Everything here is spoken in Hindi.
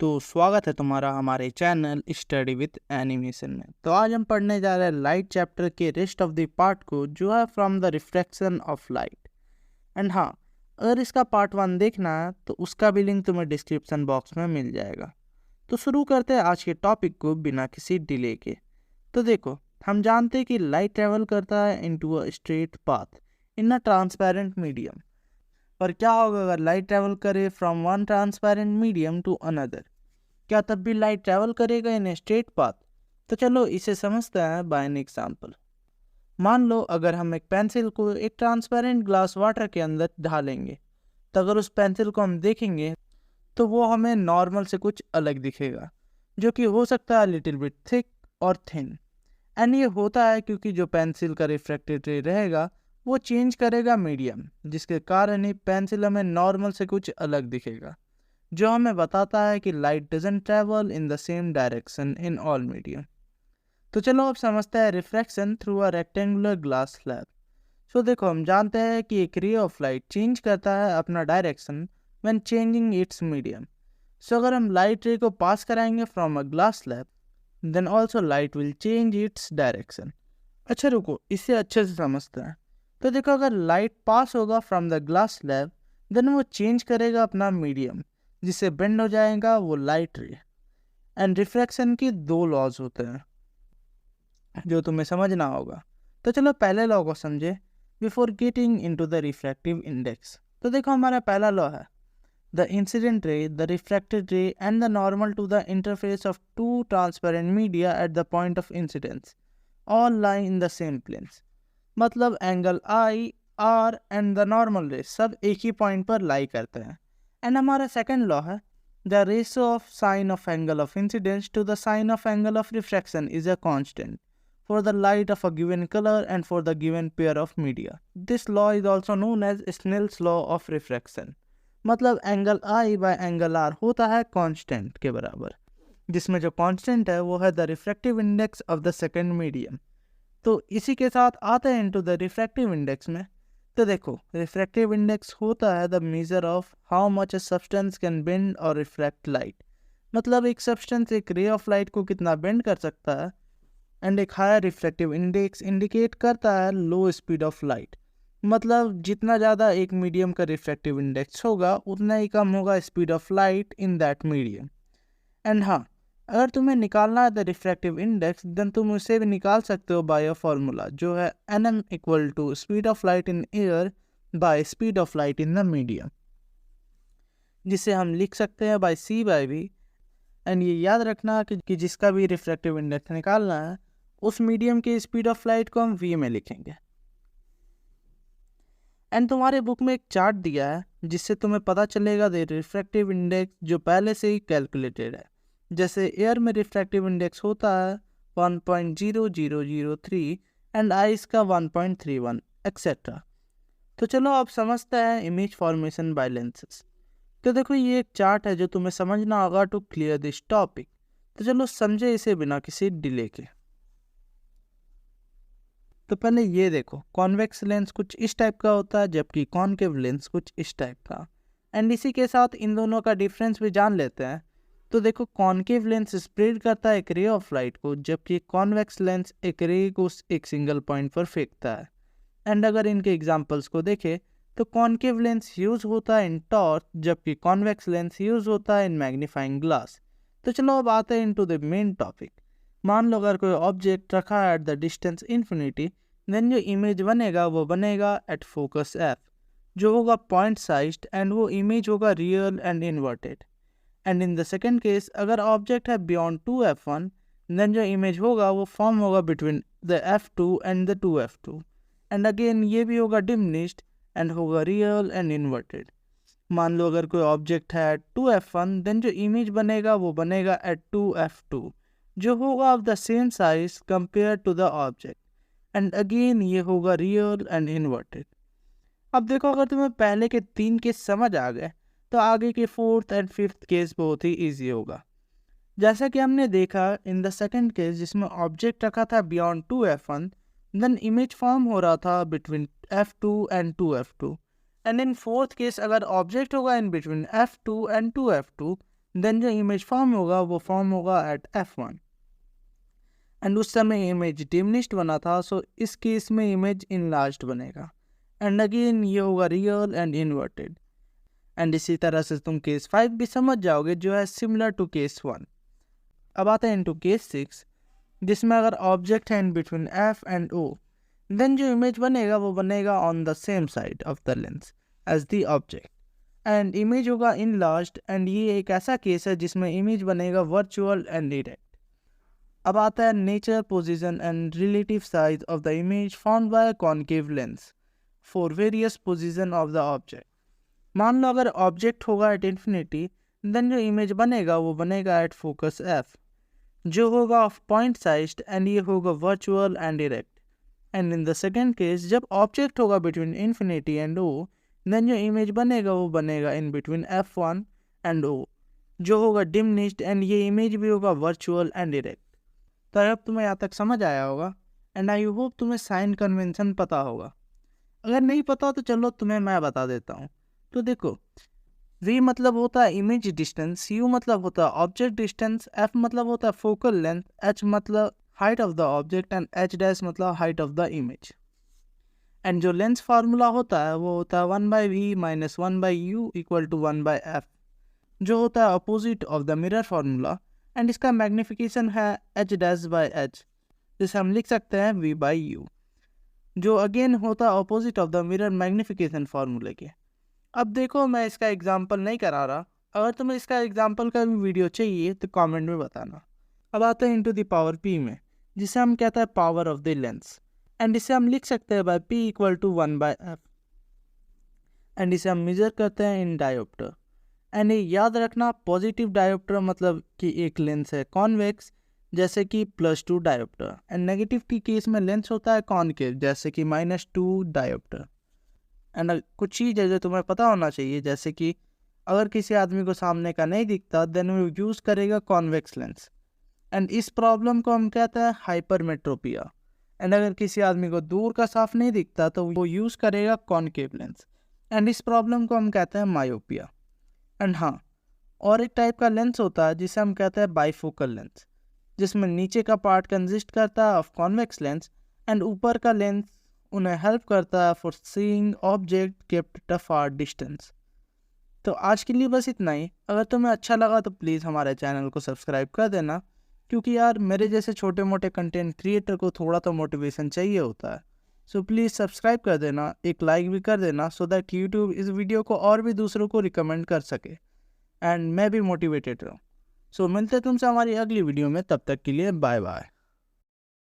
तो स्वागत है तुम्हारा हमारे चैनल स्टडी विथ एनिमेशन में। तो आज हम पढ़ने जा रहे हैं लाइट चैप्टर के रेस्ट ऑफ द पार्ट को, जो है from the reflection of light. And हाँ, अगर इसका पार्ट 1 देखना है तो उसका भी लिंक तुम्हें डिस्क्रिप्शन बॉक्स में मिल जाएगा। तो शुरू करते हैं आज के टॉपिक को बिना किसी डिले के। तो देखो, हम जानते हैं कि लाइट ट्रेवल करता है into a straight path in a transparent medium. पर क्या होगा अगर लाइट ट्रेवल करे from one transparent medium to another? क्या तब भी लाइट ट्रैवल करेगा इन स्ट्रेट पाथ? तो चलो इसे समझते हैं बाय एन एग्जांपल। मान लो अगर हम एक पेंसिल को एक ट्रांसपेरेंट ग्लास वाटर के अंदर ढालेंगे, तो अगर उस पेंसिल को हम देखेंगे तो वो हमें नॉर्मल से कुछ अलग दिखेगा, जो कि हो सकता है लिटिल बिट थिक और थिन। एंड ये होता है क्योंकि जो पेंसिल का रिफ्रैक्टेड रे रहेगा वो चेंज करेगा मीडियम, जिसके कारण ही पेंसिल हमें नॉर्मल से कुछ अलग दिखेगा, जो हमें बताता है कि light doesn't travel in the same direction in all medium. तो चलो अब समझते हैं refraction through a rectangular glass slab. So देखो, हम जानते हैं कि एक रे ऑफ लाइट चेंज करता है अपना direction when changing its medium. So अगर हम लाइट रे को पास कराएंगे from a glass slab, then also light will change its direction. अच्छा रुको, इसे अच्छे से समझते हैं। तो देखो, अगर लाइट पास होगा from the glass slab, then वो चेंज करेगा अपना मीडियम, जिससे बेंड हो जाएगा वो लाइट रे। एंड रिफ्रैक्शन की दो लॉज होते हैं जो तुम्हें समझना होगा। तो चलो पहले लॉ को समझे before getting into the refractive index. तो देखो, हमारा पहला लॉ है the incident ray, the refracted ray and the normal to the interface of two transparent media at the point of incidence all lie in the same planes. मतलब angle I, R and the normal ray सब एक ही पॉइंट पर लाई करते हैं। एंड हमारा सेकंड लॉ है the ratio of sine of angle of incidence to the sine of angle of refraction is a constant for the light of a given colour and for the given pair of media. This law is also known as Snell's law of refraction. मतलब angle I by angle R होता है कांस्टेंट के बराबर, जिसमें जो कांस्टेंट है वो है the refractive index of the second medium. तो इसी के साथ आते हैं इनटू द रिफ्रैक्टिव इंडेक्स में। तो देखो, रिफ्रैक्टिव इंडेक्स होता है the measure of how much a substance can bend और रिफ्रैक्ट लाइट। मतलब एक सब्सटेंस एक रे ऑफ लाइट को कितना बेंड कर सकता है। एंड एक हायर रिफ्रैक्टिव इंडेक्स इंडिकेट करता है लो स्पीड ऑफ लाइट। मतलब जितना ज़्यादा एक मीडियम का रिफ्रैक्टिव इंडेक्स होगा उतना ही कम होगा speed of light in that medium. And हाँ, अगर तुम्हें निकालना है द रिफ्रैक्टिव इंडेक्स, देन तुम उसे भी निकाल सकते हो बाय अ फॉर्मूला, जो है nm equal to speed of light in air by speed of light in the medium, जिसे हम लिख सकते हैं by c by v। And ये याद रखना कि जिसका भी रिफ्रैक्टिव इंडेक्स निकालना है उस मीडियम की स्पीड ऑफ लाइट को हम v में लिखेंगे। एंड तुम्हारे बुक में एक चार्ट दिया है जिससे तुम्हें पता चलेगा द रिफ्रैक्टिव इंडेक्स, जो पहले से ही कैलकुलेटेड है। जैसे एयर में रिफ्रैक्टिव इंडेक्स होता है 1.0003 एंड आइस का 1.31 एक्सेट्रा। तो चलो अब समझते हैं इमेज फॉर्मेशन बाय लेंसेज। तो देखो, ये एक चार्ट है जो तुम्हें समझना होगा टू क्लियर दिस टॉपिक। तो चलो समझे इसे बिना किसी डिले के। तो पहले ये देखो, कॉन्वेक्स लेंस कुछ इस टाइप का होता है जबकि कॉनकेव लेंस कुछ इस टाइप का। एंड इसी के साथ इन दोनों का डिफरेंस भी जान लेते हैं। तो देखो, कॉनकेव लेंस स्प्रेड करता है एक रे ऑफ लाइट को, जबकि कॉन्वेक्स लेंस एक रे को एक सिंगल पॉइंट पर फेंकता है। एंड अगर इनके एग्जांपल्स को देखें तो कॉनकेव लेंस यूज होता है इन टॉर्च, जबकि कॉन्वेक्स लेंस यूज होता है इन मैग्नीफाइंग ग्लास। तो चलो अब आते हैं इनटू द मेन टॉपिक। मान लो अगर कोई ऑब्जेक्ट रखा है at the distance infinity, then जो इमेज बनेगा वो बनेगा एट फोकस एफ, जो होगा पॉइंट साइज्ड, एंड वो इमेज होगा real and inverted. And in the second case, अगर ऑब्जेक्ट है बियॉन्ड 2f1, देन जो इमेज होगा वो फॉर्म होगा between the f2 and the 2f2। And again ये भी होगा डिमिनिश्ड एंड होगा रियल एंड इन्वर्टेड। मान लो अगर कोई ऑब्जेक्ट है 2f1, देन जो इमेज बनेगा वो बनेगा एट 2f2, जो होगा of the same size compare to the object. And again ये होगा रियल एंड इन्वर्टेड। अब देखो, अगर तुम्हें पहले के 3 केस समझ आ गए तो आगे के 4th एंड 5th केस बहुत ही ईजी होगा। जैसा कि हमने देखा इन द सेकंड केस, जिसमें ऑब्जेक्ट रखा था beyond 2f1, then image form हो रहा था between f2 and 2f2। And in 4th case, अगर ऑब्जेक्ट होगा in between f2 and 2f2, then जो इमेज फॉर्म होगा वो फॉर्म होगा एट f1 एंड उस समय इमेज डिमिनिश्ड बना था, सो इस केस में इमेज इनलार्ज्ड बनेगा एंड अगेन ये होगा रियल एंड इन्वर्टेड। एंड इसी तरह से तुम केस 5 भी समझ जाओगे जो है सिमिलर टू केस 1। अब आता है इनटू केस 6 जिसमें अगर ऑब्जेक्ट है in between f and o then जो इमेज बनेगा वो बनेगा on the same side of the lens as the object and image होगा इनलार्ज्ड एंड ये एक ऐसा केस है जिसमें इमेज बनेगा वर्चुअल एंड डायरेक्ट। अब आता है nature, position and relative size of the image formed by concave lens for various position of the object. मान लो अगर ऑब्जेक्ट होगा एट इन्फिनिटी देन जो इमेज बनेगा वो बनेगा एट फोकस f जो होगा ऑफ पॉइंट साइज्ड एंड ये होगा virtual and direct. And in the second case जब ऑब्जेक्ट होगा between infinity and o then जो इमेज बनेगा वो बनेगा in between f1 and o जो होगा डिमिनिश्ड एंड ये इमेज भी होगा वर्चुअल एंड डायरेक्ट। तो अब तुम्हें यहाँ तक समझ आया होगा एंड आई होप तुम्हें साइन कन्वेंशन पता होगा। अगर नहीं पता तो चलो तुम्हें मैं बता देता हूँ। तो देखो, v मतलब होता है इमेज डिस्टेंस, u मतलब होता है ऑब्जेक्ट डिस्टेंस, f मतलब होता है फोकल लेंथ, h मतलब height of the object and h dash मतलब height of the image. And जो लेंस फार्मूला होता है वो होता है 1/v minus 1/u equal to 1/f जो होता है opposite of the mirror formula and इसका मैग्निफिकेशन है h डैश बाय h जिसे हम लिख सकते हैं v/u जो अगेन होता है opposite of the mirror magnification फार्मूले के। अब देखो मैं इसका एग्जाम्पल नहीं करा रहा, अगर तुम्हें इसका एग्जाम्पल का भी वीडियो चाहिए तो कमेंट में बताना। अब आते हैं इनटू द पावर p में जिसे हम कहते हैं power of the lens and इसे हम लिख सकते हैं by p equal to 1/f and इसे हम मेजर करते हैं इन डायोप्टर। एंड ये याद रखना पॉजिटिव डायोप्टर मतलब कि एक लेंस है कॉन्वेक्स जैसे कि +2 डायोप्टर एंड नेगेटिव के केस में लेंस होता है कॉनकेव जैसे कि -2 डायोप्टर। एंड कुछ चीज़ है जो तुम्हें पता होना चाहिए जैसे कि अगर किसी आदमी को सामने का नहीं दिखता देन वो यूज़ करेगा कॉन्वेक्स लेंस एंड इस प्रॉब्लम को हम कहते हैं हाइपरमेट्रोपिया। एंड अगर किसी आदमी को दूर का साफ नहीं दिखता तो वो यूज़ करेगा कॉनकेव लेंस एंड इस प्रॉब्लम को हम कहते हैं मायोपिया। एंड हाँ, और एक टाइप का लेंस होता है जिसे हम कहते हैं बाइफोकल लेंस जिसमें नीचे का पार्ट कंसिस्ट करता है ऑफ कॉन्वेक्स लेंस एंड ऊपर का लेंस उन्हें हेल्प करता है for seeing object kept at a far distance. तो आज के लिए बस इतना ही। अगर तुम्हें अच्छा लगा तो प्लीज़ हमारे चैनल को सब्सक्राइब कर देना क्योंकि यार मेरे जैसे छोटे मोटे कंटेंट क्रिएटर को थोड़ा तो मोटिवेशन चाहिए होता है। सो प्लीज़ सब्सक्राइब कर देना, एक लाइक भी कर देना सो दैट यूट्यूब इस वीडियो को और भी दूसरों को रिकमेंड कर सके एंड मैं भी मोटिवेटेड रहूँ। सो मिलते हैं तुमसे हमारी अगली वीडियो में, तब तक के लिए बाय बाय।